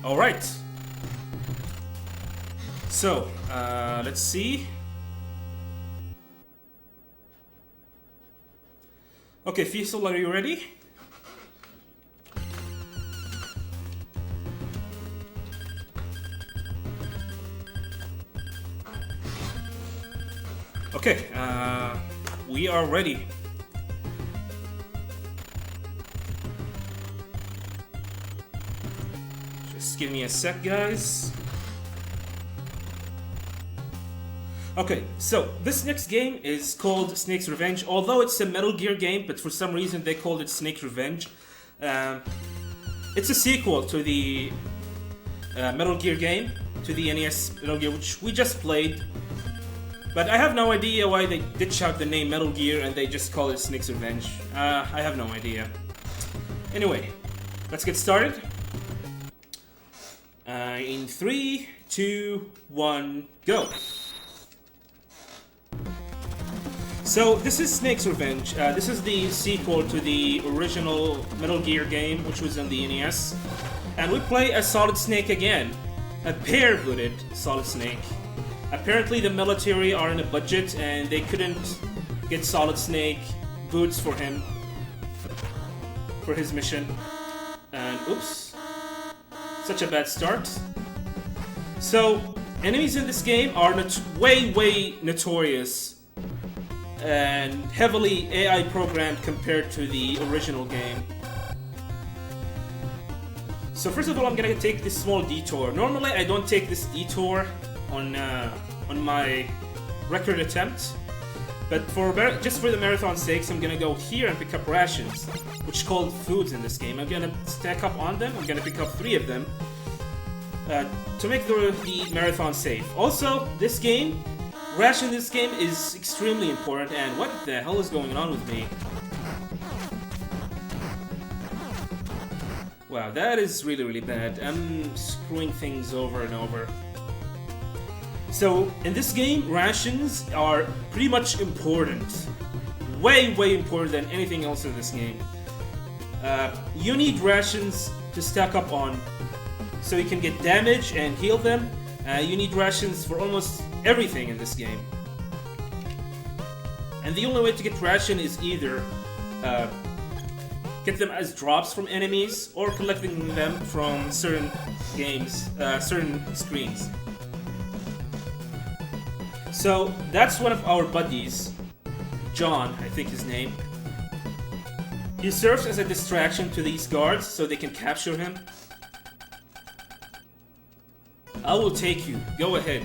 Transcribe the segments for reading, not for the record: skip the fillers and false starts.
Alright. So, let's see. Okay, Fiesel, are you ready? Okay, we are ready. Just give me a sec, guys. Okay, so this next game is called Snake's Revenge. Although it's a Metal Gear game, but for some reason they called it Snake's Revenge. It's a sequel to the Metal Gear game, to the NES Metal Gear, which we just played. But I have no idea why they ditch out the name Metal Gear and they just call it Snake's Revenge. I have no idea. Anyway, let's get started. In 3, 2, 1, go! So, this is Snake's Revenge. This is the sequel to the original Metal Gear game, which was on the NES. And we play as Solid Snake again. A bare-booted Solid Snake. Apparently the military are in a budget and they couldn't get Solid Snake boots for him. For his mission. And oops. Such a bad start. So, enemies in this game are way notorious. And heavily AI programmed compared to the original game. So first of all, I'm gonna take this small detour. Normally I don't take this detour on my record attempt, but just for the marathon's sakes, I'm gonna go here and pick up rations, which are called foods in this game. I'm gonna stack up on them. I'm gonna pick up 3 of them to make the marathon safe. Also, this game, ration in this game is extremely important. And what the hell is going on with me? Wow, that is really bad. I'm screwing things over and over. So, in this game, rations are pretty much important. Way important than anything else in this game. You need rations to stack up on so you can get damage and heal them. You need rations for almost everything in this game. And the only way to get ration is either get them as drops from enemies or collecting them from certain games, certain screens. So that's one of our buddies, John, I think his name. He serves as a distraction to these guards so they can capture him. I will take you. Go ahead.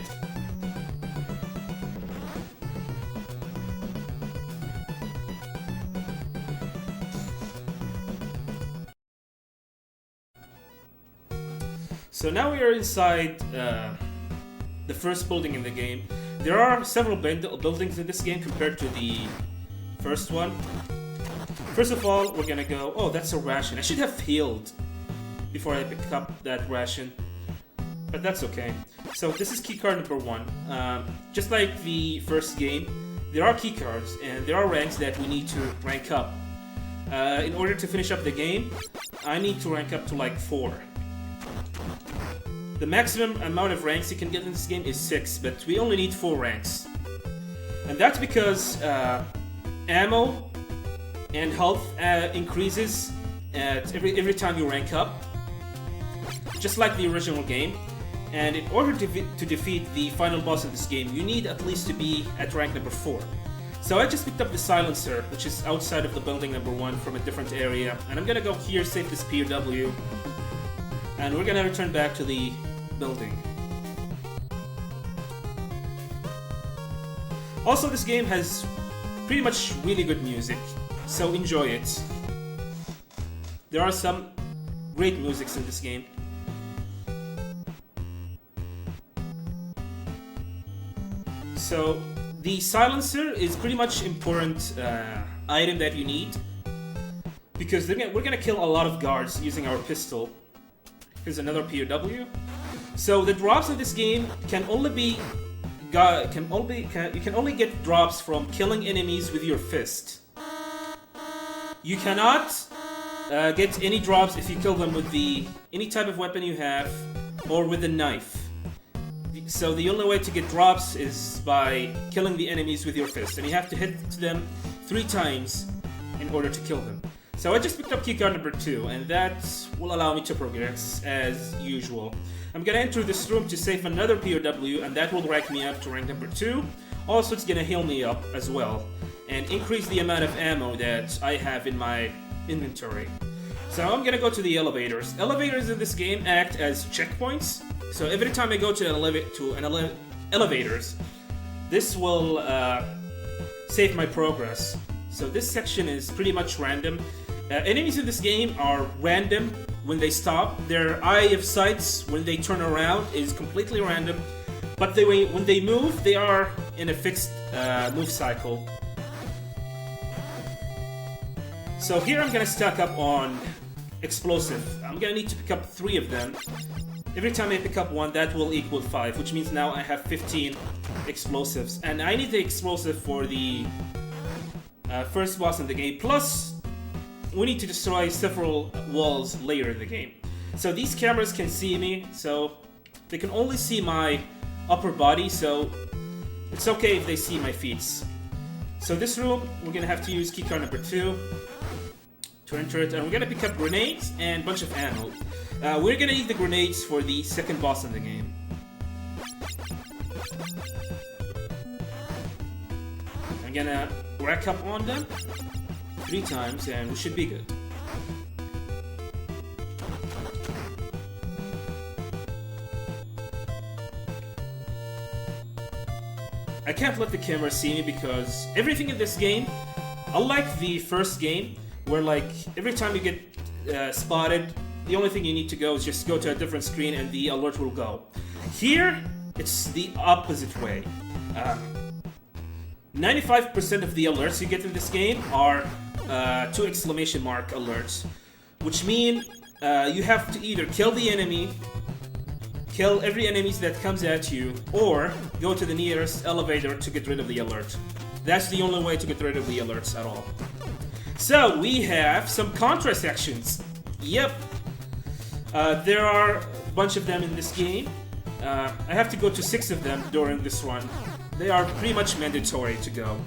So now we are inside the first building in the game. There are several buildings in this game compared to the first one. First of all, we're gonna go... Oh, that's a ration. I should have healed before I picked up that ration. But that's okay. So this is keycard number 1. Just like the first game, there are keycards and there are ranks that we need to rank up. In order to finish up the game, I need to rank up to like 4. The maximum amount of ranks you can get in this game is 6, but we only need 4 ranks. And that's because ammo and health increases at every time you rank up, just like the original game. And in order to defeat the final boss of this game, you need at least to be at rank number 4. So I just picked up the silencer, which is outside of the building number 1 from a different area. And I'm gonna go here, save this POW. And we're gonna return back to the building. Also, this game has pretty much really good music, so enjoy it. There are some great musics in this game. So, the silencer is pretty much important item that you need, because we're gonna kill a lot of guards using our pistol. Here's another POW. So the drops in this game can only get drops from killing enemies with your fist. You cannot get any drops if you kill them with any type of weapon you have, or with a knife. So the only way to get drops is by killing the enemies with your fist, and you have to hit them 3 times in order to kill them. So I just picked up keycard number 2, and that will allow me to progress as usual. I'm gonna enter this room to save another POW, and that will rank me up to rank number 2. Also, it's gonna heal me up as well, and increase the amount of ammo that I have in my inventory. So I'm gonna go to the elevators. Elevators in this game act as checkpoints. So every time I go to elevators, this will save my progress. So this section is pretty much random. Enemies in this game are random when they stop. Their eye of sights when they turn around is completely random. But when they move, they are in a fixed move cycle. So here I'm gonna stack up on explosive. I'm gonna need to pick up 3 of them. Every time I pick up 1, that will equal 5, which means now I have 15 explosives. And I need the explosive for the first boss in the game. Plus, we need to destroy several walls later in the game. So these cameras can see me, so they can only see my upper body, so it's okay if they see my feet. So this room, we're gonna have to use keycard number 2 to enter it, and we're gonna pick up grenades and a bunch of ammo. We're gonna need the grenades for the second boss in the game. I'm gonna rack up on them 3 times, and we should be good. I can't let the camera see me because everything in this game, unlike the first game, where like every time you get spotted, the only thing you need to go is just go to a different screen and the alert will go. Here, it's the opposite way. 95% of the alerts you get in this game are 2 exclamation mark alerts, which mean you have to either kill the enemy, kill every enemy that comes at you, or go to the nearest elevator to get rid of the alert. That's the only way to get rid of the alerts at all. So we have some contra sections. Yep. There are a bunch of them in this game. I have to go to 6 of them during this run. They are pretty much mandatory to go.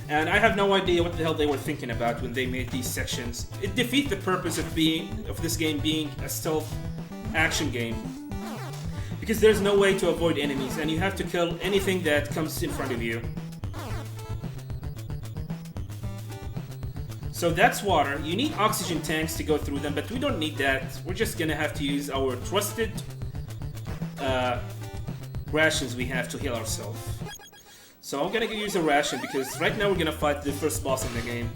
And I have no idea what the hell they were thinking about when they made these sections. It defeats the purpose of this game being a stealth action game. Because there's no way to avoid enemies, and you have to kill anything that comes in front of you. So that's water. You need oxygen tanks to go through them, but we don't need that. We're just gonna have to use our trusted rations we have to heal ourselves. So I'm gonna use a ration because right now we're gonna fight the first boss in the game.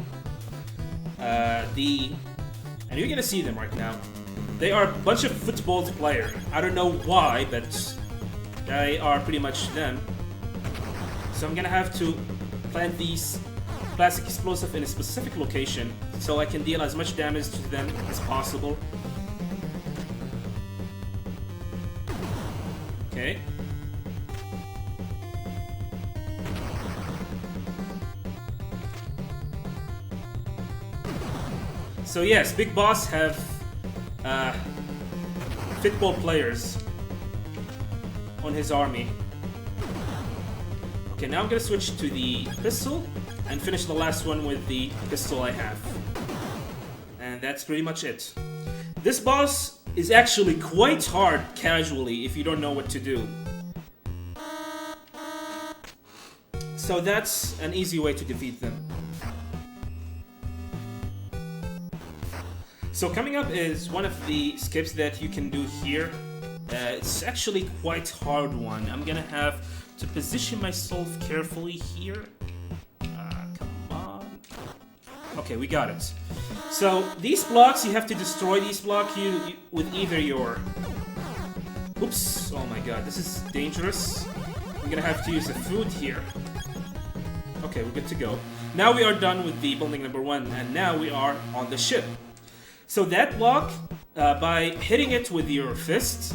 And you're gonna see them right now. They are a bunch of football players. I don't know why, but they are pretty much them. So I'm gonna have to plant these plastic explosive in a specific location so I can deal as much damage to them as possible. Okay. So yes, Big Boss have football players on his army. Okay, now I'm gonna switch to the pistol and finish the last one with the pistol I have. And that's pretty much it. This boss is actually quite hard casually if you don't know what to do. So that's an easy way to defeat them. So coming up is one of the skips that you can do here. It's actually quite hard one. I'm gonna have to position myself carefully here. Come on. Okay, we got it. So these blocks, you have to destroy these blocks with either your... Oops, oh my god, this is dangerous. I'm gonna have to use a food here. Okay, we're good to go. Now we are done with the building number 1, and now we are on the ship. So that block, by hitting it with your fist,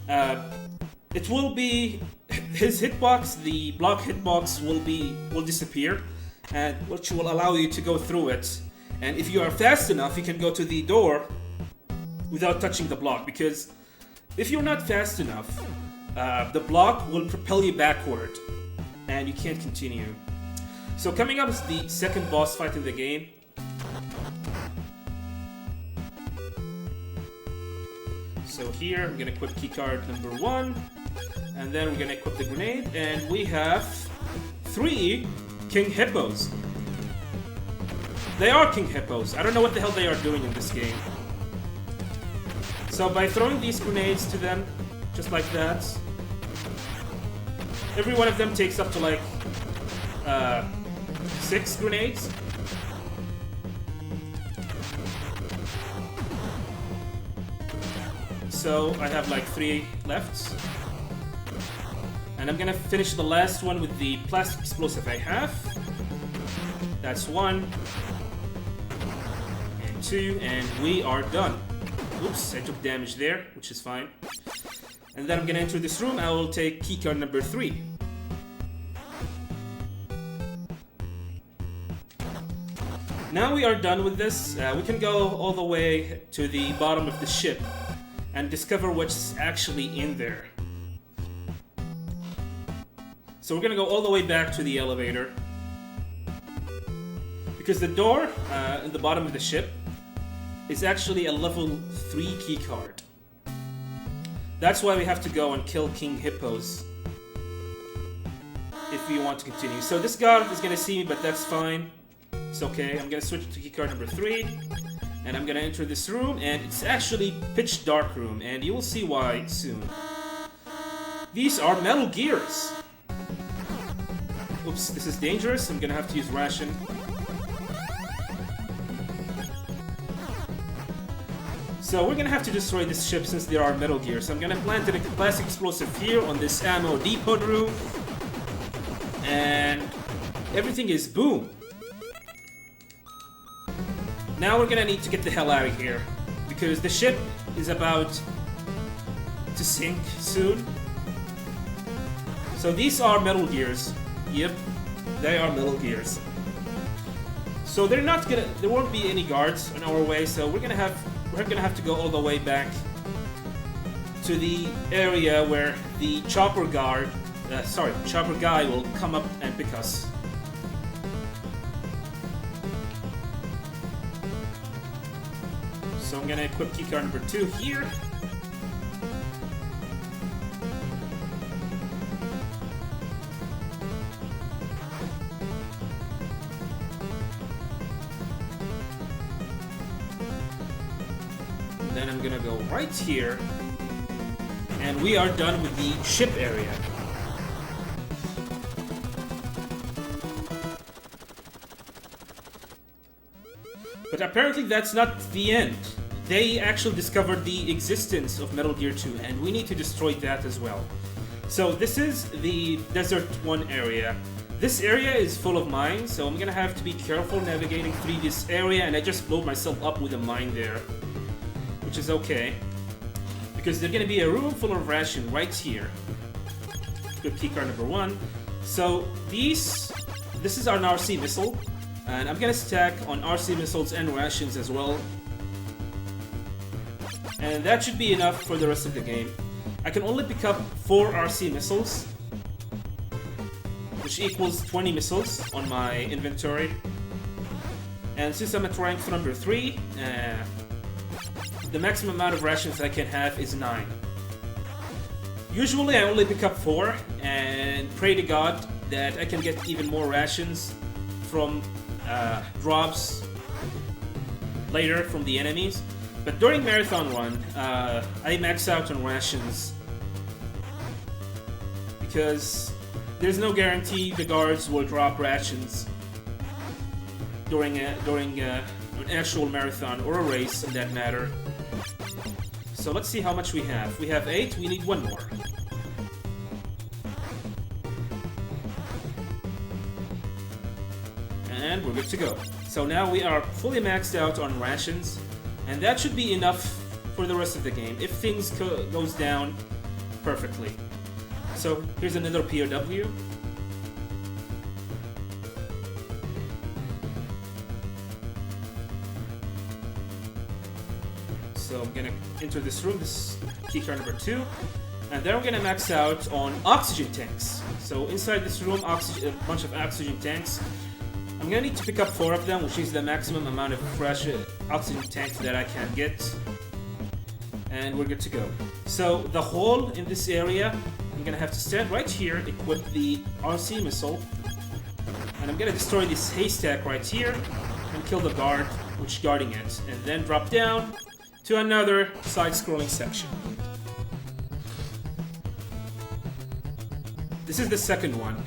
it will be his hitbox. The block hitbox will disappear, and which will allow you to go through it. And if you are fast enough, you can go to the door without touching the block, because if you're not fast enough, the block will propel you backward and you can't continue. So coming up is the second boss fight in the game. So here I'm gonna equip keycard number 1, and then we're gonna equip the grenade, and we have 3 King Hippos. They are King Hippos. I don't know what the hell they are doing in this game. So by throwing these grenades to them, just like that, every one of them takes up to like 6 grenades. So I have like 3 left. And I'm gonna finish the last one with the plastic explosive I have. That's 1. And 2, and we are done. Oops, I took damage there, which is fine. And then I'm gonna enter this room. I will take keycard number 3. Now we are done with this. We can go all the way to the bottom of the ship and discover what's actually in there. So we're gonna go all the way back to the elevator, because the door in the bottom of the ship is actually a level 3 keycard. That's why we have to go and kill King Hippos if we want to continue. So this guard is gonna see me, but that's fine. It's okay. I'm gonna switch to keycard number 3, and I'm gonna enter this room, and it's actually pitch dark room, and you will see why soon. These are Metal Gears. Oops, this is dangerous. I'm gonna have to use ration. So we're gonna have to destroy this ship since there are Metal Gears. So I'm gonna plant a plastic explosive here on this ammo depot room, and everything is boom. Now we're gonna need to get the hell out of here, because the ship is about to sink soon. So these are Metal Gears. Yep, they are Metal Gears. So there won't be any guards on our way. So we're gonna have to go all the way back to the area where the chopper guy will come up and pick us. So I'm gonna equip keycard number 2 here. Then I'm gonna go right here, and we are done with the ship area. But apparently that's not the end. They actually discovered the existence of Metal Gear 2, and we need to destroy that as well. So this is the Desert 1 area. This area is full of mines, so I'm gonna have to be careful navigating through this area, and I just blew myself up with a mine there, which is okay, because there's gonna be a room full of ration right here. Good keycard number 1. So this is an RC missile, and I'm gonna stack on RC missiles and rations as well. And that should be enough for the rest of the game. I can only pick up 4 RC missiles, which equals 20 missiles on my inventory. And since I'm at rank number 3, the maximum amount of rations I can have is 9. Usually I only pick up 4 and pray to God that I can get even more rations from drops later from the enemies. But during Marathon Run, I max out on rations, because there's no guarantee the guards will drop rations during an actual marathon or a race, in that matter. So let's see how much we have. We have 8, we need 1 more. And we're good to go. So now we are fully maxed out on rations, and that should be enough for the rest of the game, if things goes down perfectly. So here's another POW. So I'm gonna enter this room, this keycard number 2, and then we're gonna max out on oxygen tanks. So inside this room, a bunch of oxygen tanks. I'm gonna need to pick up 4 of them, which is the maximum amount of fresh oxygen tanks that I can get. And we're good to go. So the hole in this area, I'm gonna have to stand right here, equip the RC missile, and I'm gonna destroy this haystack right here and kill the guard which is guarding it, and then drop down to another side-scrolling section. This is the second one.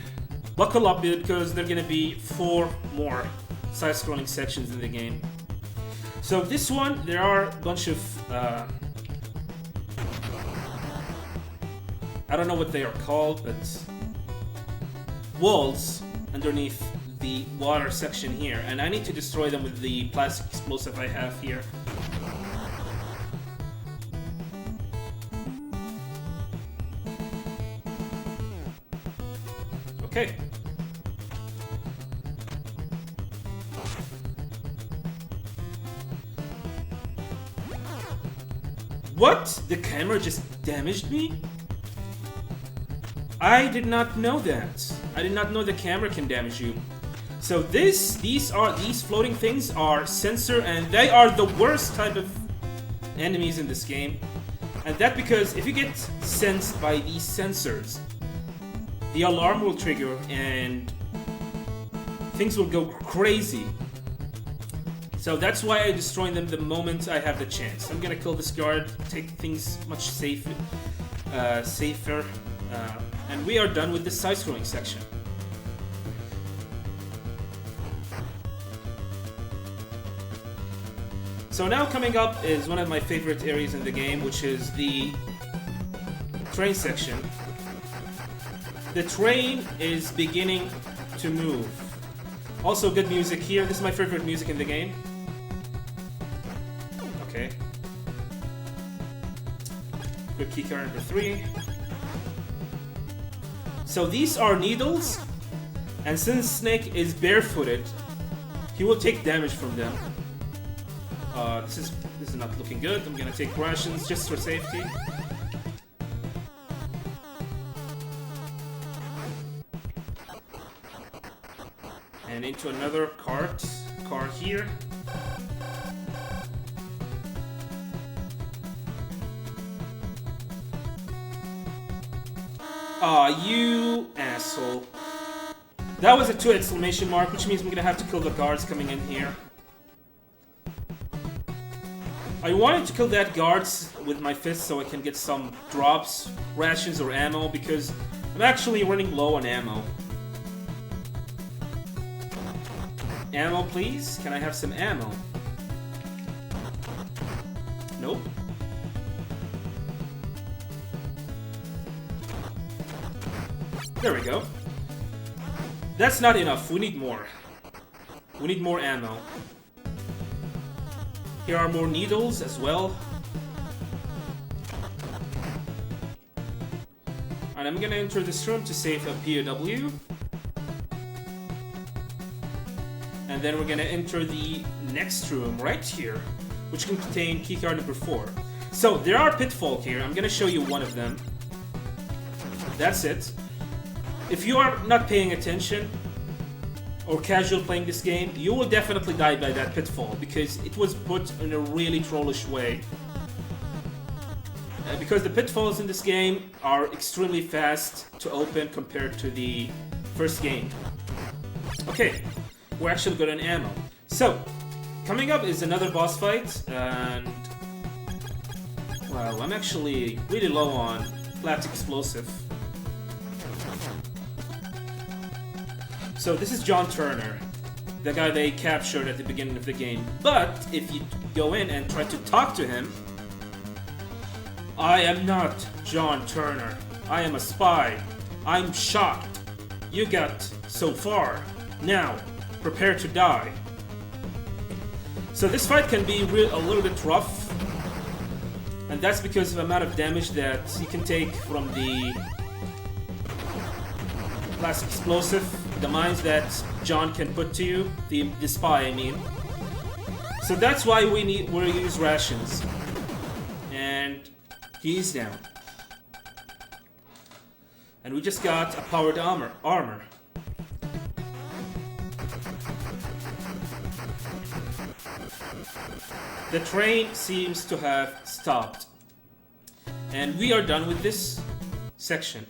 Buckle up because there are gonna be 4 more side-scrolling sections in the game. So this one, there are a bunch of I don't know what they are called, but walls underneath the water section here, and I need to destroy them with the plastic explosive I have here. Okay. What? The camera just damaged me? I did not know that. I did not know the camera can damage you. So these floating things are sensor, and they are the worst type of enemies in this game. And that because if you get sensed by these sensors, the alarm will trigger and things will go crazy. So that's why I destroy them the moment I have the chance. I'm gonna kill this guard, take things much safer, and we are done with this side-scrolling section. So now coming up is one of my favorite areas in the game, which is the train section. The train is beginning to move. Also good music here. This is my favorite music in the game. Okay. Good keycard number 3. So these are needles, and since Snake is barefooted, he will take damage from them. This is not looking good. I'm gonna take rations just for safety. And into another car here. Aw, you asshole. That was a 2 exclamation mark, which means I'm gonna have to kill the guards coming in here. I wanted to kill that guards with my fist so I can get some drops, rations, or ammo, because I'm actually running low on ammo. Ammo, please? Can I have some ammo? Nope. There we go. That's not enough. We need more. We need more ammo. Here are more needles as well. And I'm gonna enter this room to save a POW. And then we're gonna enter the next room right here, which can contain keycard number 4. So there are pitfalls here. I'm gonna show you one of them. That's it. If you are not paying attention or casual playing this game, you will definitely die by that pitfall because it was put in a really trollish way. Because the pitfalls in this game are extremely fast to open compared to the first game. Okay, we're actually good on ammo. So, coming up is another boss fight, and well, I'm actually really low on plastic explosive. So this is John Turner, the guy they captured at the beginning of the game. But if you go in and try to talk to him, I am not John Turner. I am a spy. I'm shocked. You got so far. Now, prepare to die. So this fight can be a little bit rough, and that's because of the amount of damage that you can take from the plastic explosive, the mines that John can put to you, the spy I mean. So that's why we use rations. And he's down. And we just got a powered armor. The train seems to have stopped. And we are done with this section.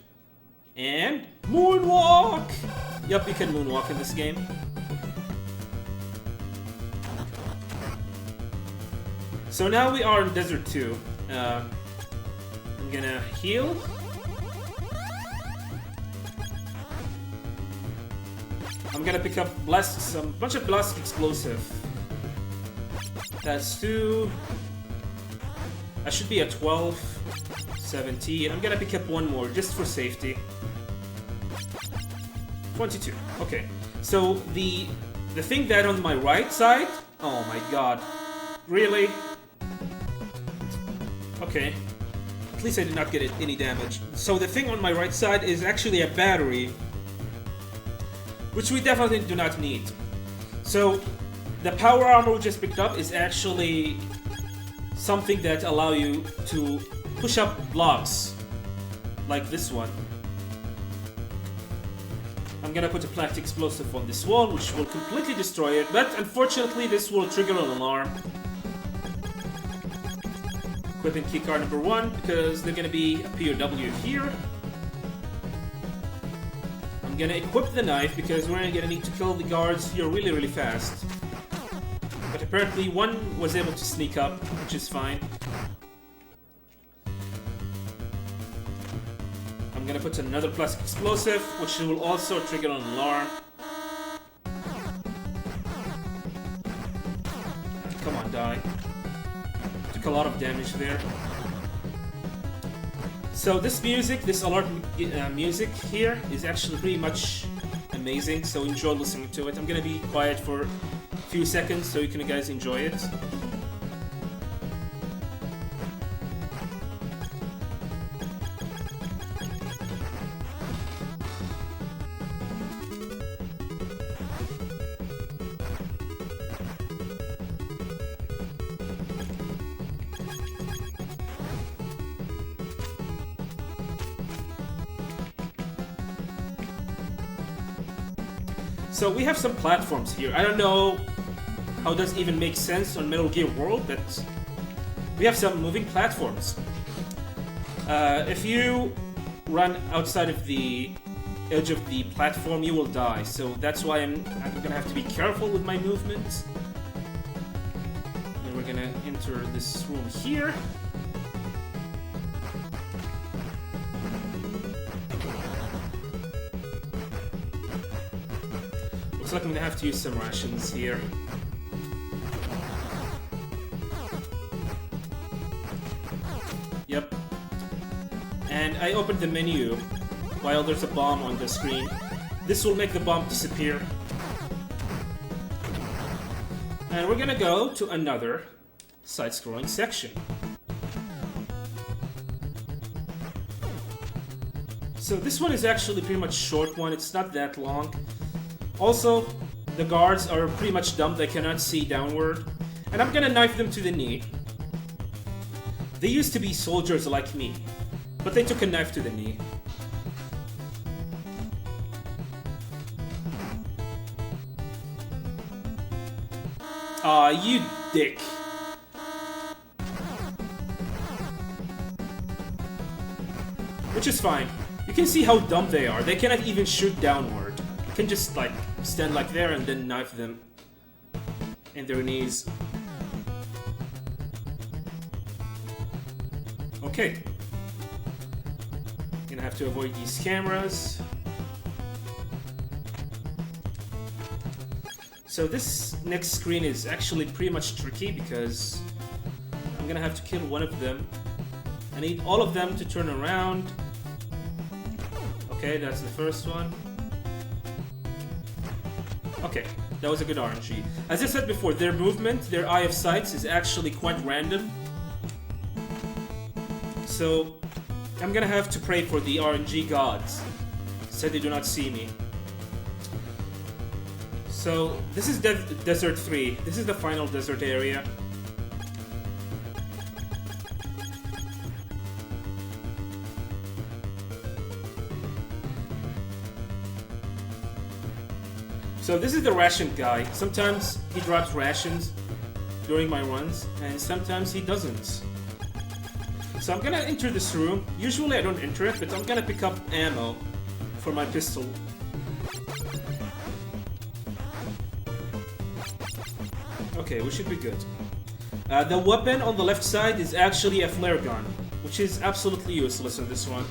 And moonwalk! Yup, you can moonwalk in this game. So now we are in Desert 2. I'm gonna heal. I'm gonna pick up some bunch of blast explosive. That's 2. I should be at 12, 17. I'm gonna pick up one more just for safety. 22. Okay. So the thing that on my right side. Oh my god. Really? Okay. At least I did not get any damage. So the thing on my right side is actually a battery, which we definitely do not need. So the power armor we just picked up is actually something that allow you to push up blocks, like this one. I'm gonna put a plastic explosive on this wall, which will completely destroy it, but unfortunately this will trigger an alarm. Equipping keycard number 1, because there's gonna be a POW here. I'm gonna equip the knife, because we're gonna need to kill the guards here really, really fast. But apparently one was able to sneak up, which is fine. I'm gonna put another plastic explosive, which will also trigger an alarm. Come on, die. Took a lot of damage there. So this music, this alert music here, is actually pretty much amazing, so enjoy listening to it. I'm gonna be quiet for a few seconds so you can guys enjoy it. So we have some platforms here. I don't know how does even make sense on Metal Gear World, but we have some moving platforms. If you run outside of the edge of the platform, you will die. So that's why I'm gonna have to be careful with my movement. And we're gonna enter this room here. Looks like I'm gonna have to use some rations here. Yep. And I opened the menu while there's a bomb on the screen. This will make the bomb disappear. And we're gonna go to another side-scrolling section. So this one is actually pretty much short one, it's not that long. Also, the guards are pretty much dumb, they cannot see downward. And I'm gonna knife them to the knee. They used to be soldiers like me, but they took a knife to the knee. Aw, you dick. Which is fine. You can see how dumb they are. They cannot even shoot downward. You can just, like, stand like there and then knife them in their knees. Okay. Gonna have to avoid these cameras. So this next screen is actually pretty much tricky because I'm gonna have to kill one of them. I need all of them to turn around. Okay, that's the first one. Okay, that was a good RNG. As I said before, their movement, their eye of sights is actually quite random. So I'm gonna have to pray for the RNG gods so they do not see me. So this is Desert 3. This is the final desert area. So this is the ration guy. Sometimes he drops rations during my runs, and sometimes he doesn't. So I'm gonna enter this room. Usually I don't enter it, but I'm gonna pick up ammo for my pistol. Okay, we should be good. The weapon on the left side is actually a flare gun, which is absolutely useless in this one.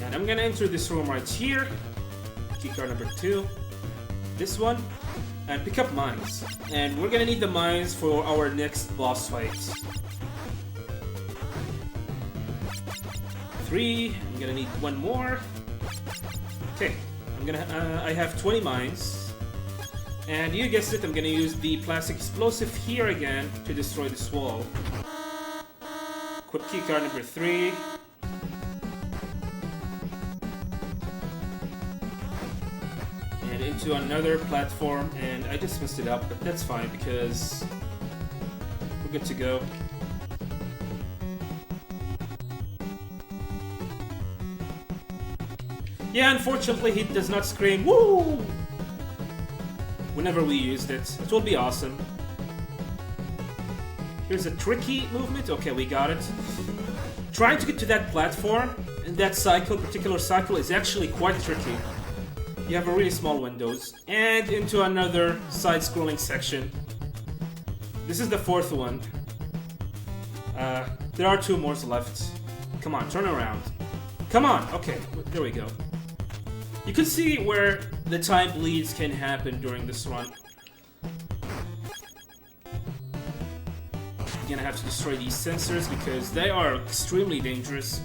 And I'm gonna enter this room right here. Keycard number 2. This one. And pick up mines. And we're gonna need the mines for our next boss fight. 3. I'm gonna need 1 more. Okay. I have 20 mines. And you guessed it, I'm gonna use the plastic explosive here again to destroy this wall. Equip keycard number 3. And into another platform, and I just messed it up, but that's fine because we're good to go. Yeah, unfortunately he does not scream "woo" whenever we used it. It will be awesome. Here's a tricky movement. Okay, we got it. Trying to get to that platform in that particular cycle is actually quite tricky. You have a really small windows. And into another side-scrolling section. This is the 4th one. There are 2 more left. Come on, turn around. Come on! Okay, there we go. You can see where the time bleeds can happen during this run. You're gonna have to destroy these sensors because they are extremely dangerous.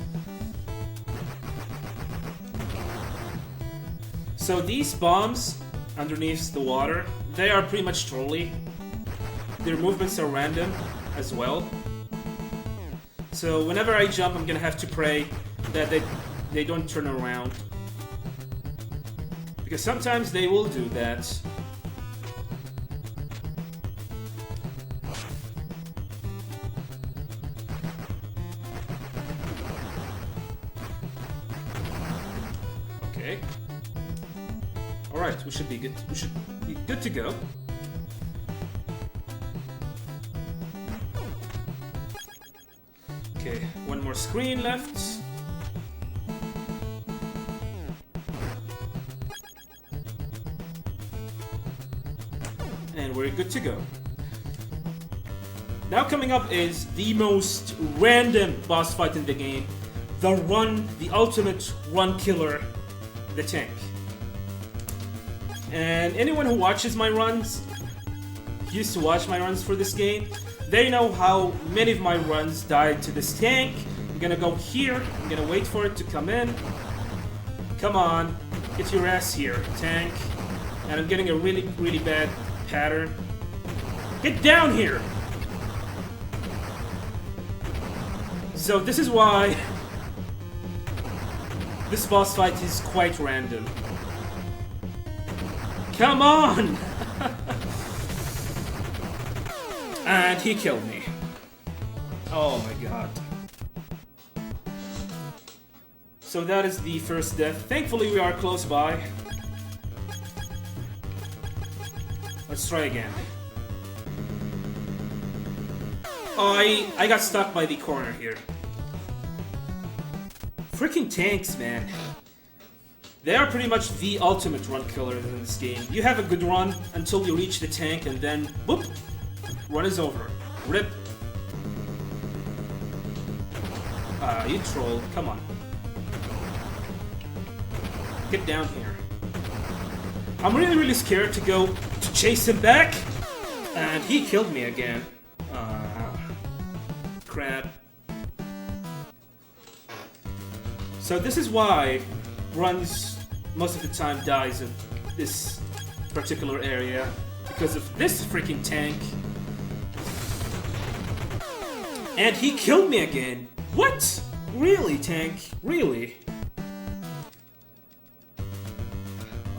So these bombs underneath the water, they are pretty much trolly. Their movements are random as well. So whenever I jump, I'm gonna have to pray that they don't turn around. Because sometimes they will do that. Okay. Alright, we should be good. We should be good to go. Okay, 1 more screen left. And we're good to go. Now coming up is the most random boss fight in the game. The ultimate run killer, the tank. And anyone who watches my runs, used to watch my runs for this game, they know how many of my runs died to this tank. I'm gonna go here, I'm gonna wait for it to come in. Come on, get your ass here, tank. And I'm getting a really, really bad pattern. Get down here! So this is why this boss fight is quite random. Come on! And he killed me. Oh my god. So that is the first death. Thankfully we are close by. Let's try again. Oh, I got stuck by the corner here. Freaking tanks, man. They are pretty much the ultimate run killers in this game. You have a good run until you reach the tank and then, boop, run is over. Rip. You trolled. Come on. Get down here. I'm really, really scared to go to chase him back. And he killed me again. Crap. So this is why runs most of the time dies in this particular area. Because of this freaking tank. And he killed me again. What? Really, tank? Really?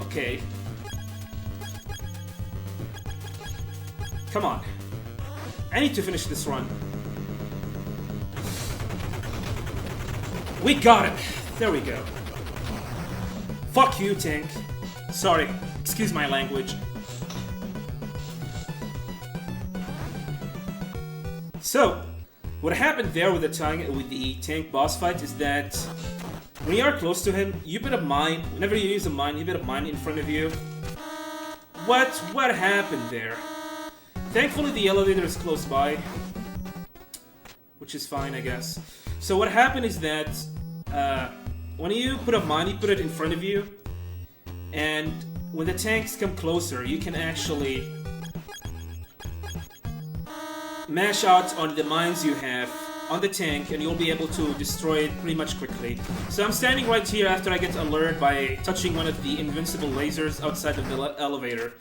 Okay. Come on. I need to finish this run. We got it. There we go. Fuck you, tank. Sorry, excuse my language. So, what happened there with the tank boss fight is that when you are close to him, you put a mine. Whenever you use a mine, you put a mine in front of you. What happened there? Thankfully, the elevator is close by, which is fine, I guess. So what happened is that when you put a mine, you put it in front of you, and when the tanks come closer, you can actually mash out on the mines you have on the tank, and you'll be able to destroy it pretty much quickly. So I'm standing right here after I get alerted by touching one of the invincible lasers outside of the elevator,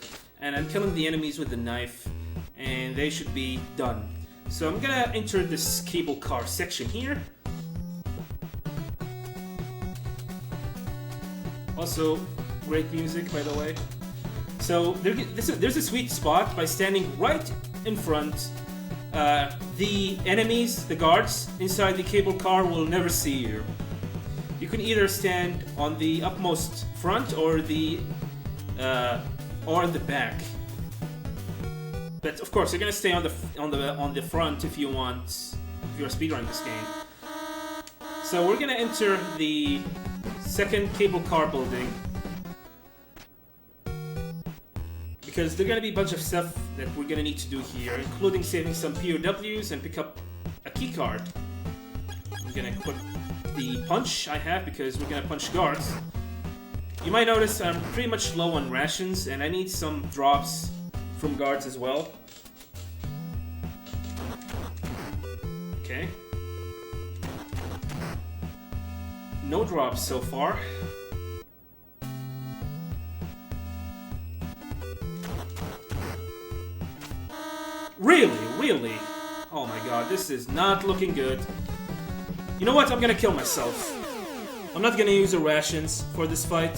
and I'm killing the enemies with the knife, and they should be done. So I'm gonna enter this cable car section here. Also, great music, by the way. So there's a sweet spot by standing right in front. The enemies, the guards inside the cable car will never see you. You can either stand on the upmost front or in the back. But of course, you're gonna stay on the front if you're speedrunning this game. So we're gonna enter the second cable car building, because there's gonna be a bunch of stuff that we're gonna need to do here, including saving some POWs and pick up a key card. I'm gonna equip the punch I have because we're gonna punch guards. You might notice I'm pretty much low on rations, and I need some drops from guards as well. Okay. No drops so far. Really? Oh my god, this is not looking good. You know what? I'm gonna kill myself. I'm not gonna use the rations for this fight.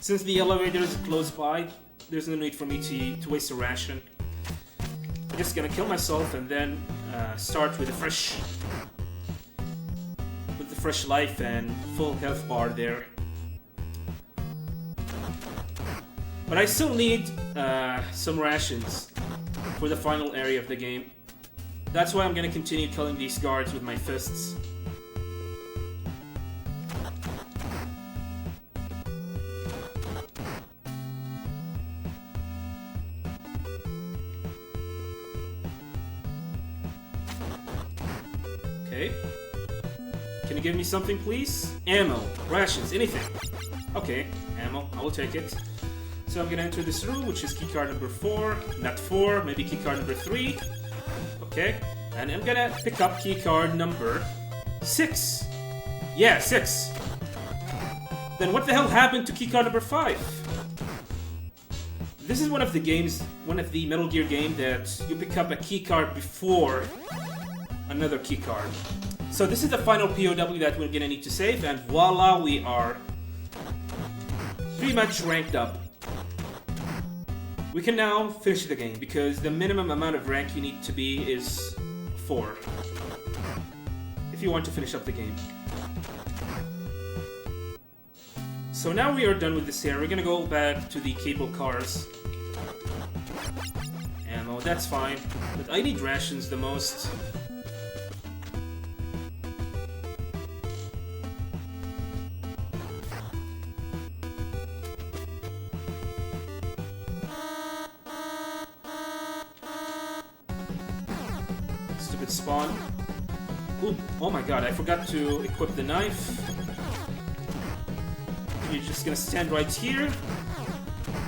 Since the elevator is close by, there's no need for me to waste a ration. I'm just gonna kill myself and then start with a fresh life and full health bar there. But I still need some rations for the final area of the game. That's why I'm gonna continue killing these guards with my fists. Okay. Can you give me something, please? Ammo, rations, anything. Okay, ammo, I will take it. So I'm gonna enter this room, which is keycard number 4, not 4, maybe keycard number 3. Okay, and I'm gonna pick up keycard number 6. Yeah, 6. Then what the hell happened to keycard number 5? This is one of the Metal Gear game that you pick up a keycard before another keycard. So this is the final POW that we're gonna need to save, and voila, we are pretty much ranked up. We can now finish the game, because the minimum amount of rank you need to be is 4. If you want to finish up the game. So now we are done with this area. We're gonna go back to the cable cars. Ammo, that's fine. But I need rations the most. Spawn. Ooh, oh my god, I forgot to equip the knife. You're just gonna stand right here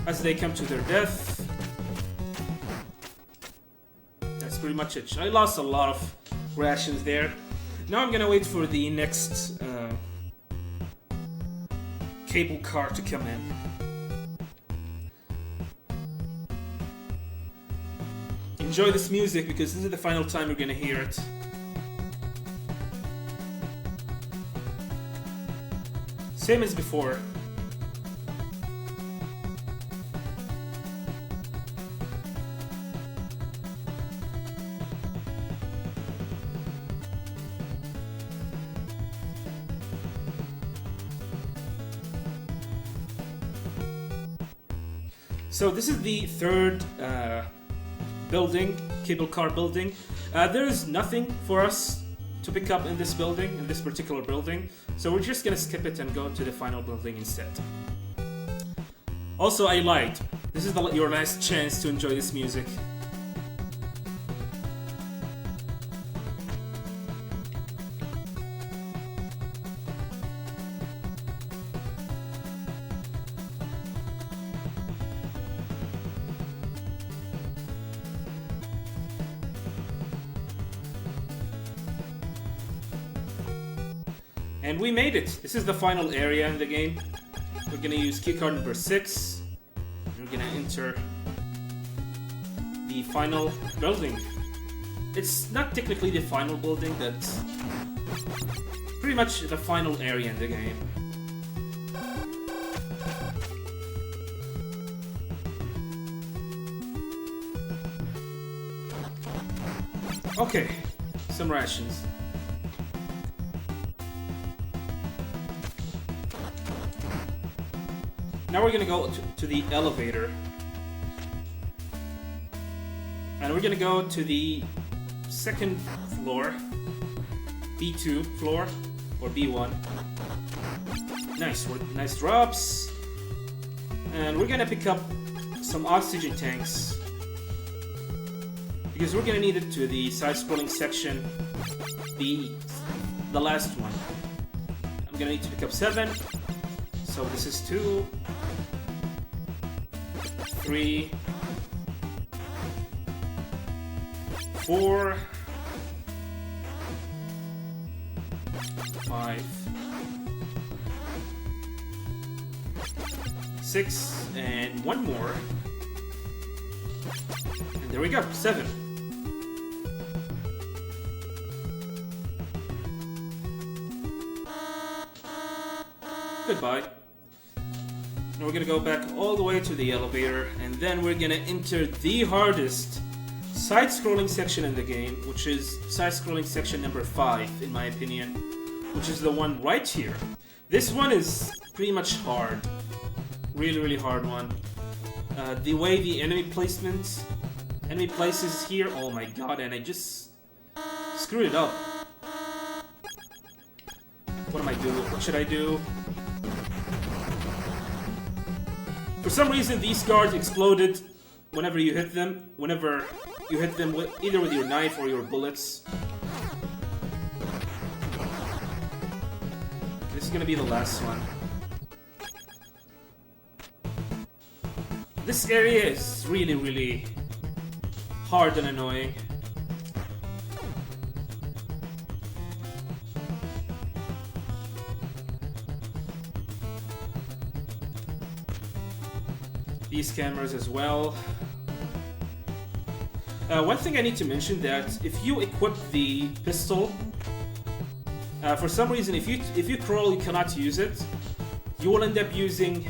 as they come to their death. That's pretty much it. I lost a lot of rations there. Now I'm gonna wait for the next cable car to come in. Enjoy this music, because this is the final time you're gonna hear it. Same as before. So this is the third building, cable car building. There is nothing for us to pick up in this building, in this particular building. So we're just gonna skip it and go to the final building instead. Also, I lied. This is your last chance to enjoy this music. And we made it! This is the final area in the game. We're gonna use keycard number 6. And we're gonna enter the final building. It's not technically the final building, but pretty much the final area in the game. Okay, some rations. Now we're gonna go to the elevator. And we're gonna go to the second floor. B2 floor, or B1. Nice, nice drops. And we're gonna pick up some oxygen tanks. Because we're gonna need it to the side-scrolling section. The last one. I'm gonna need to pick up 7. So this is 2. 3, 4, 5, 6, and 1 more. And there we go, 7. Goodbye. Now we're gonna go back all the way to the elevator, and then we're gonna enter the hardest side-scrolling section in the game, which is side-scrolling section number 5, in my opinion, which is the one right here. This one is pretty much hard. Really, really hard one. The way the enemy places here, oh my god, and I just screwed it up. What am I doing? What should I do? For some reason, these guards exploded whenever you hit them. Whenever you hit them with either with your knife or your bullets. This is gonna be the last one. This area is really, really hard and annoying. These cameras as well. One thing I need to mention that if you equip the pistol, for some reason, if you crawl, you cannot use it. You will end up using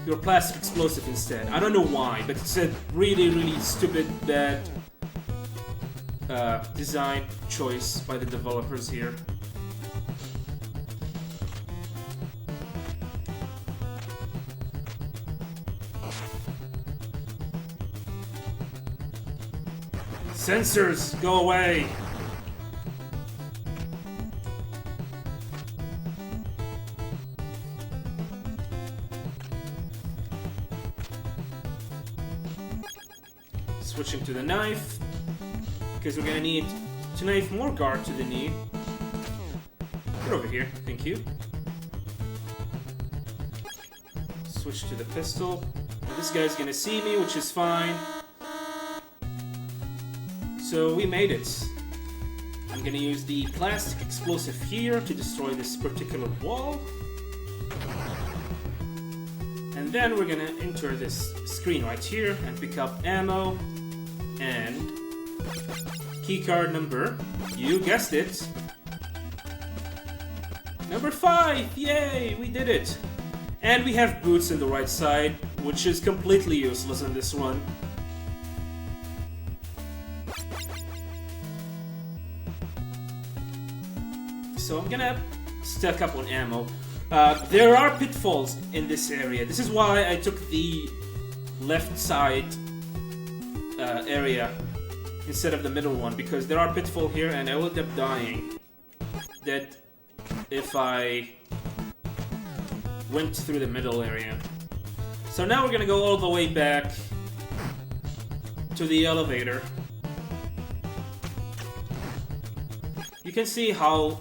your plastic explosive instead. I don't know why, but it's a really, really stupid, bad design choice by the developers here. Sensors, go away! Switching to the knife, because we're gonna need to knife more guard to the knee. Get over here, thank you. Switch to the pistol. And this guy's gonna see me, which is fine. So we made it. I'm gonna use the plastic explosive here to destroy this particular wall. And then we're gonna enter this screen right here and pick up ammo and keycard number, you guessed it, number 5! Yay! We did it! And we have boots on the right side, which is completely useless in this run. So I'm gonna stack up on ammo. There are pitfalls in this area. This is why I took the left side area instead of the middle one, because there are pitfalls here and I will end up dying dead if I went through the middle area. So now we're gonna go all the way back to the elevator. You can see how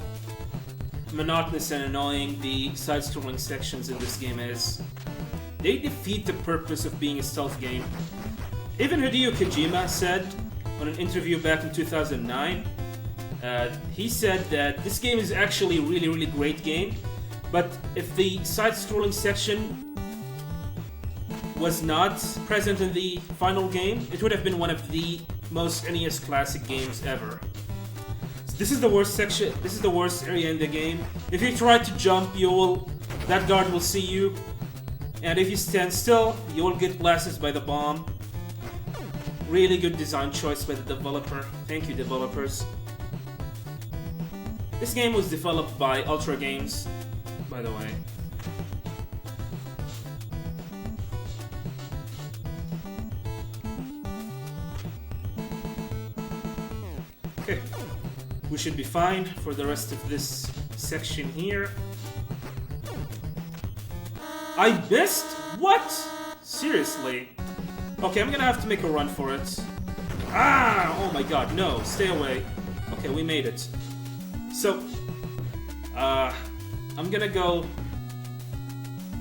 monotonous and annoying the side-scrolling sections in this game is. They defeat the purpose of being a stealth game. Even Hideo Kojima said on an interview back in 2009, he said that this game is actually a really great game, but if the side-scrolling section was not present in the final game, it would have been one of the most NES classic games ever. This is the worst section. This is the worst area in the game. If you try to jump, that guard will see you, and if you stand still, you will get blasted by the bomb. Really good design choice by the developer. Thank you, developers. This game was developed by Ultra Games, by the way. Okay. We should be fine for the rest of this section here. I missed? What? Seriously? Okay, I'm gonna have to make a run for it. Ah! Oh my god, no, stay away. Okay, we made it. So, I'm gonna go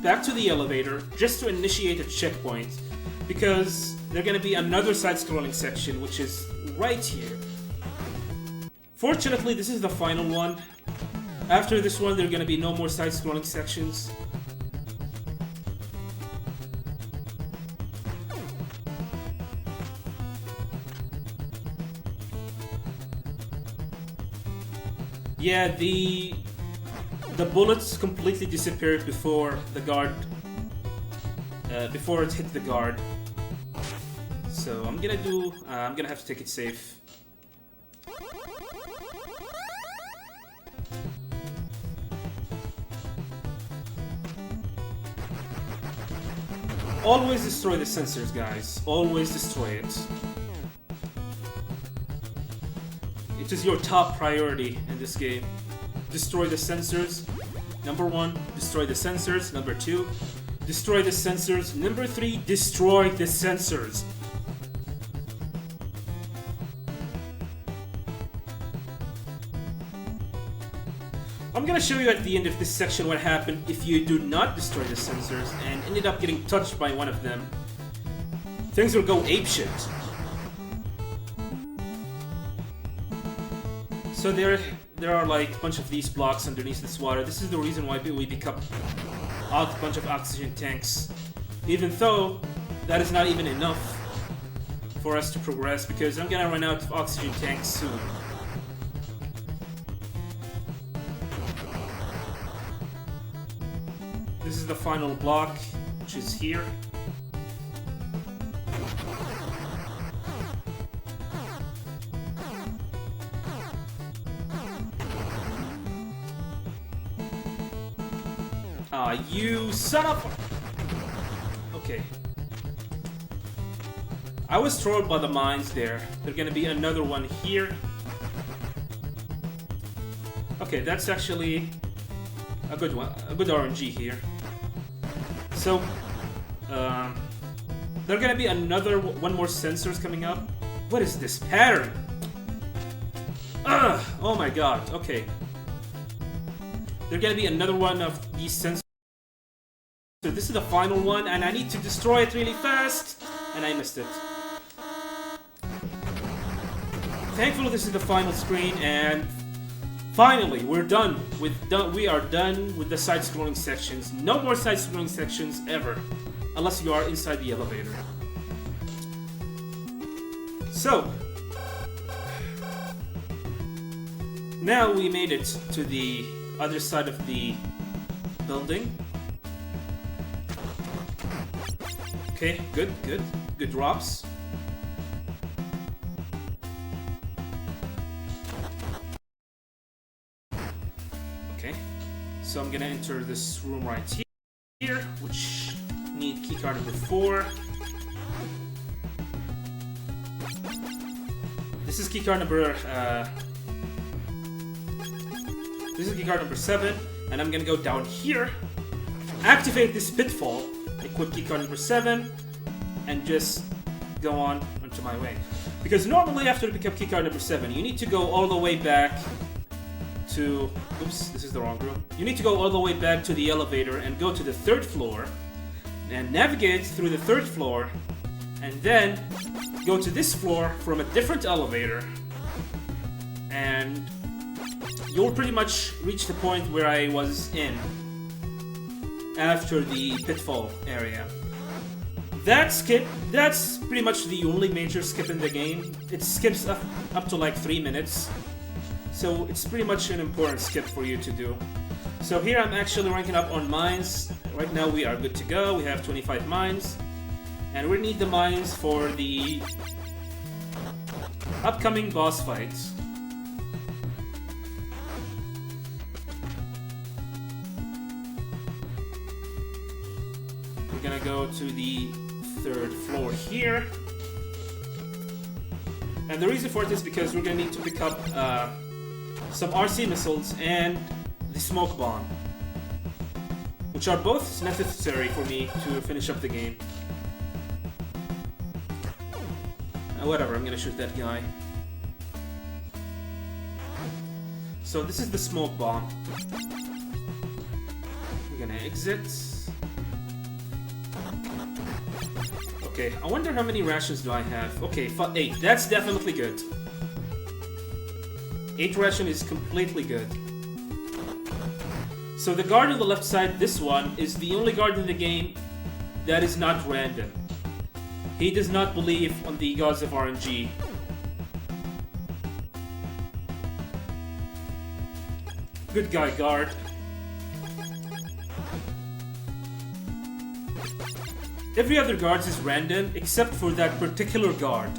back to the elevator just to initiate a checkpoint, because there's gonna be another side-scrolling section, which is right here. Fortunately, this is the final one. After this one, there are gonna be no more side-scrolling sections. Yeah, the bullets completely disappeared before the guard, before it hit the guard. So I'm gonna have to take it safe. Always destroy the sensors, guys. Always destroy it. It is your top priority in this game. Destroy the sensors. Number 1, destroy the sensors. Number 2, destroy the sensors. Number 3, destroy the sensors. I'm gonna show you at the end of this section what happened if you do not destroy the sensors and ended up getting touched by one of them. Things will go apeshit. So there are like a bunch of these blocks underneath this water. This is the reason why we pick up a bunch of oxygen tanks. Even though that is not even enough for us to progress, because I'm gonna run out of oxygen tanks soon. This is the final block, which is here. You son of a... Okay. I was trolled by the mines there. There's gonna be another one here. Okay, that's actually a good one, a good RNG here. So, there's gonna be one more sensors coming up. What is this pattern? Ugh! Oh my god, okay. There's gonna be another one of these sensors. So this is the final one, and I need to destroy it really fast, and I missed it. Thankfully, this is the final screen, and finally, we are done with the side-scrolling sections. No more side-scrolling sections ever, unless you are inside the elevator. So, now we made it to the other side of the building. Okay, good drops. Okay, so I'm gonna enter this room right here, which need keycard number 4. This is keycard number 7, and I'm gonna go down here, activate this pitfall, equip keycard number 7, and just go on onto my way. Because normally after you pick up keycard number 7, you need to go all the way back to... Oops, this is the wrong room. You need to go all the way back to the elevator and go to the 3rd floor, and navigate through the 3rd floor, and then go to this floor from a different elevator, and you'll pretty much reach the point where I was in after the pitfall area. That skip, that's pretty much the only major skip in the game. It skips up to like 3 minutes, so it's pretty much an important skip for you to do. So here I'm actually ranking up on mines. Right now we are good to go. We have 25 mines, and we need the mines for the upcoming boss fights. We're gonna go to the 3rd floor here, and the reason for it is because we're gonna need to pick up some RC missiles and the smoke bomb, which are both necessary for me to finish up the game. Whatever, I'm gonna shoot that guy. So this is the smoke bomb. We're gonna exit. Okay, I wonder how many rations do I have. Okay, 8. That's definitely good. 8 ration is completely good. So the guard on the left side, this one, is the only guard in the game that is not random. He does not believe on the gods of RNG. Good guy, guard. Every other guard is random except for that particular guard.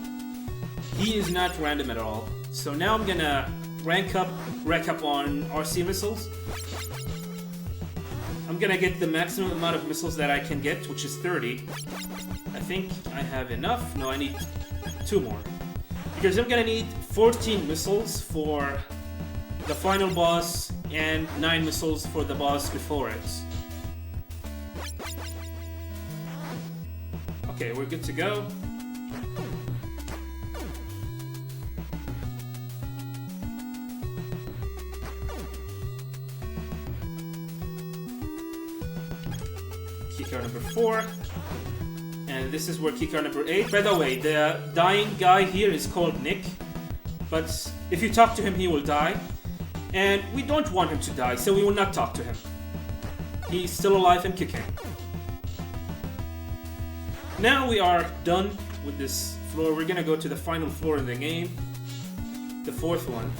He is not random at all. So now I'm gonna rack up on RC missiles. I'm gonna get the maximum amount of missiles that I can get, which is 30. I think I have enough. No, I need 2 more. Because I'm gonna need 14 missiles for the final boss and 9 missiles for the boss before it. Okay, we're good to go. Keycard number 4. And this is where keycard number 8. By the way, the dying guy here is called Nick. But if you talk to him, he will die. And we don't want him to die, so we will not talk to him. He's still alive and kicking. Now we are done with this floor. We're gonna go to the final floor in the game. The 4th one.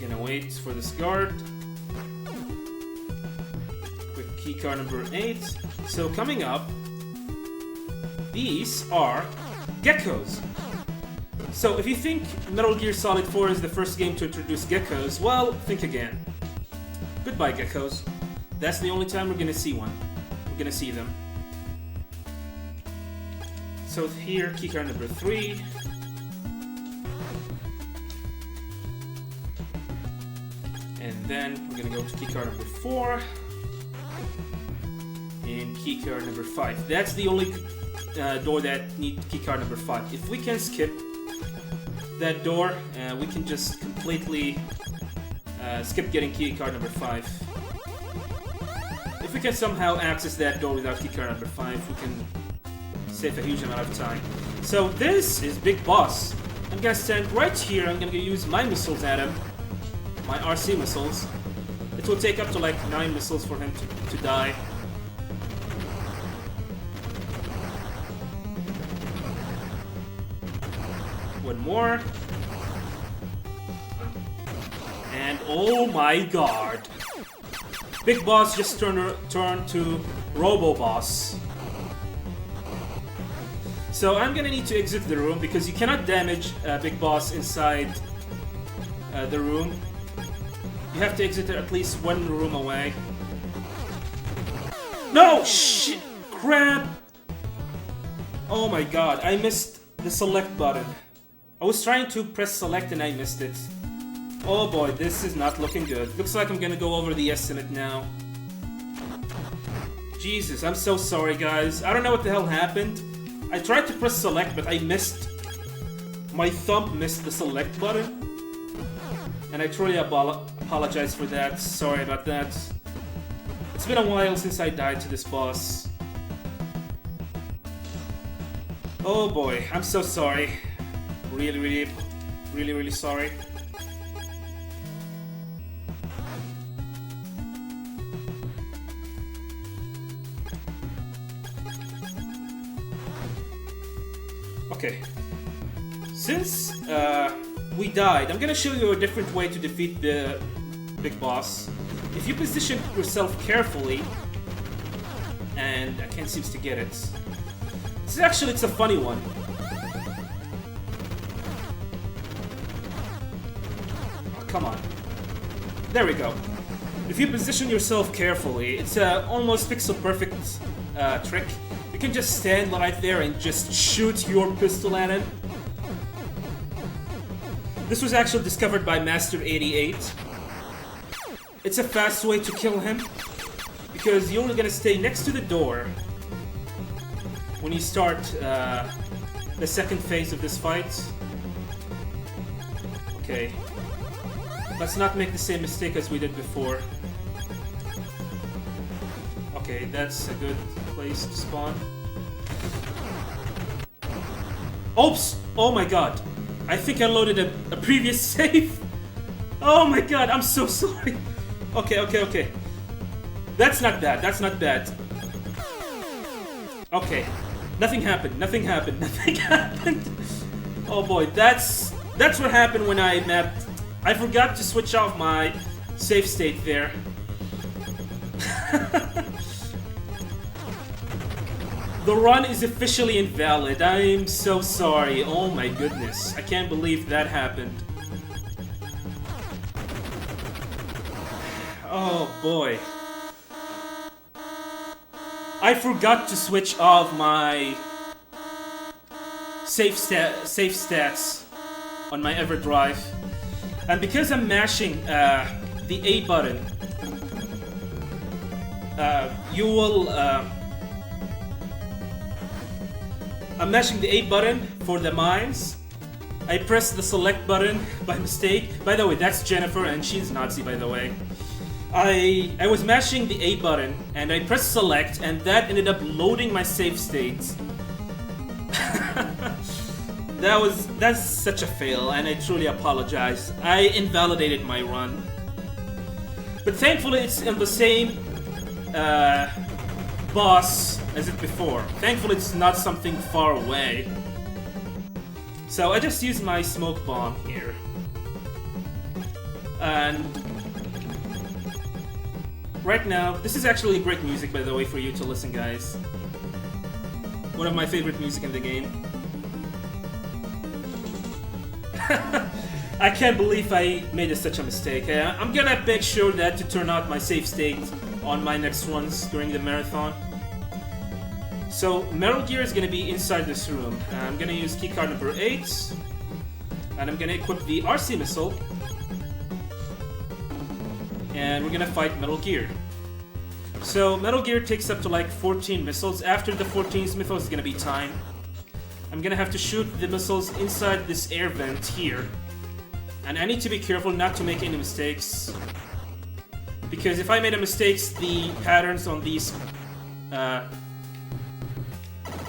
Gonna wait for this guard. Quick keycard number 8. So coming up, these are geckos. So if you think Metal Gear Solid 4 is the first game to introduce geckos, well, think again. Goodbye, geckos. That's the only time we're gonna see one. We're gonna see them. So here, keycard number 3. And then we're gonna go to keycard number 4. And keycard number 5. That's the only door that needs keycard number 5. If we can skip that door, we can just completely skip getting keycard number 5. If we can somehow access that door without keycard number 5, we can save a huge amount of time. So this is Big Boss. I'm gonna stand right here. I'm gonna use my missiles at him. My RC missiles. It will take up to like 9 missiles for him to die. One more. And oh my god. Big Boss just turned to Robo Boss. So I'm gonna need to exit the room because you cannot damage Big Boss inside the room. You have to exit at least one room away. No! Shit! Crap! Oh my god, I missed the select button. I was trying to press select and I missed it. Oh boy, this is not looking good. Looks like I'm gonna go over the estimate now. Jesus, I'm so sorry guys. I don't know what the hell happened. I tried to press select, but I missed... My thumb missed the select button. And I truly apologize for that. Sorry about that. It's been a while since I died to this boss. Oh boy, I'm so sorry. Really sorry. Okay. Since we died, I'm gonna show you a different way to defeat the big boss. If you position yourself carefully, and I can't seem to get it. It's a funny one. Oh, come on. There we go. If you position yourself carefully, it's a almost pixel perfect trick. You can just stand right there and just shoot your pistol at him. This was actually discovered by Master88. It's a fast way to kill him, because you're only gonna stay next to the door when you start the second phase of this fight. Okay. Let's not make the same mistake as we did before. Okay, that's a good place to spawn. Oops! Oh my god. I think I loaded a previous save. Oh my god, I'm so sorry. Okay. That's not bad. Okay. Nothing happened. Oh boy, that's what happened when I mapped. I forgot to switch off my save state there. The run is officially invalid. I'm so sorry. Oh my goodness. I can't believe that happened. Oh boy. I forgot to switch off my save stats on my EverDrive. And because I'm mashing the A button, you will... I'm mashing the A button for the mines. I pressed the select button by mistake. By the way, that's Jennifer and she's Nazi, by the way. I was mashing the A button and I pressed select and that ended up loading my save states. That's such a fail and I truly apologize. I invalidated my run. But thankfully it's in the same boss as it before. Thankfully it's not something far away. So I just used my smoke bomb here. And right now, this is actually great music by the way for you to listen, guys. One of my favorite music in the game. I can't believe I made such a mistake. I'm gonna make sure that to turn out my save state on my next runs during the marathon. So Metal Gear is gonna be inside this room. I'm gonna use keycard number 8, and I'm gonna equip the RC missile, and we're gonna fight Metal Gear. So Metal Gear takes up to like 14 missiles. After the 14th missile is gonna be time. I'm gonna have to shoot the missiles inside this air vent here. And I need to be careful not to make any mistakes. Because if I made a mistake, the patterns on these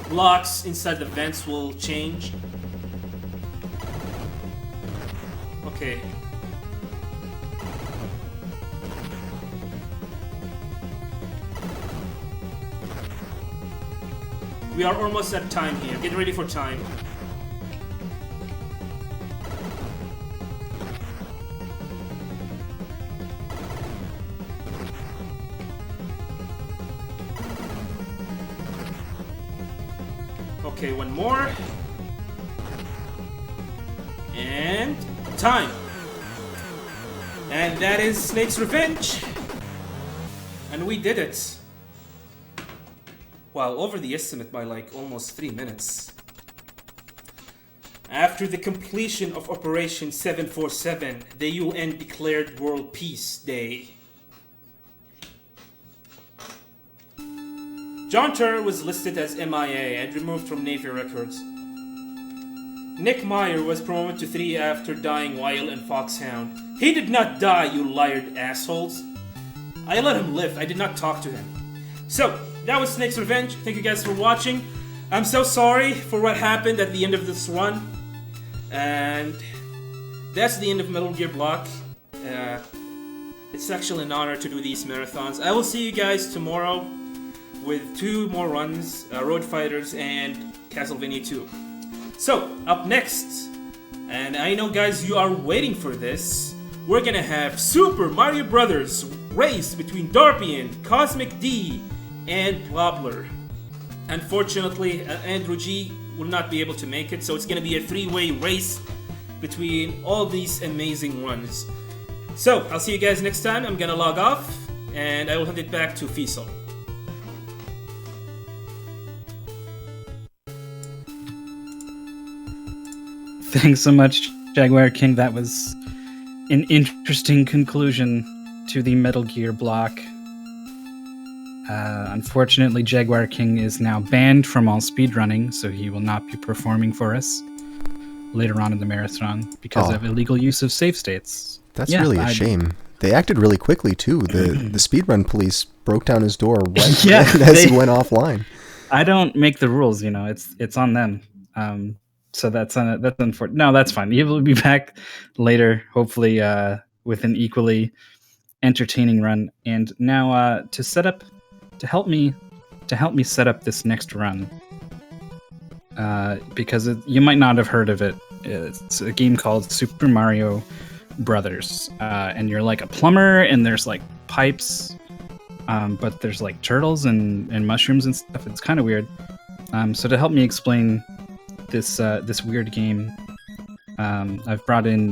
blocks inside the vents will change. Okay. We are almost at time here. Get ready for time. Okay, one more. And time. And that is Snake's Revenge. And we did it. Wow, over the estimate by like almost 3 minutes. After the completion of Operation 747, the UN declared World Peace Day. John Turner was listed as MIA and removed from Navy records. Nick Meyer was promoted to 3 after dying while in Foxhound. He did not die, you liared assholes. I let him live, I did not talk to him. So, that was Snake's Revenge. Thank you guys for watching. I'm so sorry for what happened at the end of this run. And that's the end of Metal Gear Block. It's actually an honor to do these marathons. I will see you guys tomorrow with 2 more runs, Road Fighters and Castlevania 2. So, up next, and I know guys you are waiting for this, we're gonna have Super Mario Brothers race between Darpian, Cosmic D, and Plobler. Unfortunately, Andrew G will not be able to make it, so it's gonna be a 3-way race between all these amazing runs. So, I'll see you guys next time. I'm gonna log off, and I will hand it back to Fiesel. Thanks so much, JaguarKing. That was an interesting conclusion to the Metal Gear block. Unfortunately, JaguarKing is now banned from all speedrunning, so he will not be performing for us later on in the marathon because of illegal use of save states. That's really a shame. They acted really quickly, too. The speedrun police broke down his door right as he went offline. I don't make the rules, you know. It's on them. So that's unfortunate. No, that's fine. He will be back later, hopefully with an equally entertaining run. And now to help me set up this next run, because you might not have heard of it. It's a game called Super Mario Brothers, and you're like a plumber, and there's like pipes, but there's like turtles and mushrooms and stuff. It's kind of weird. So to help me explain this weird game, I've brought in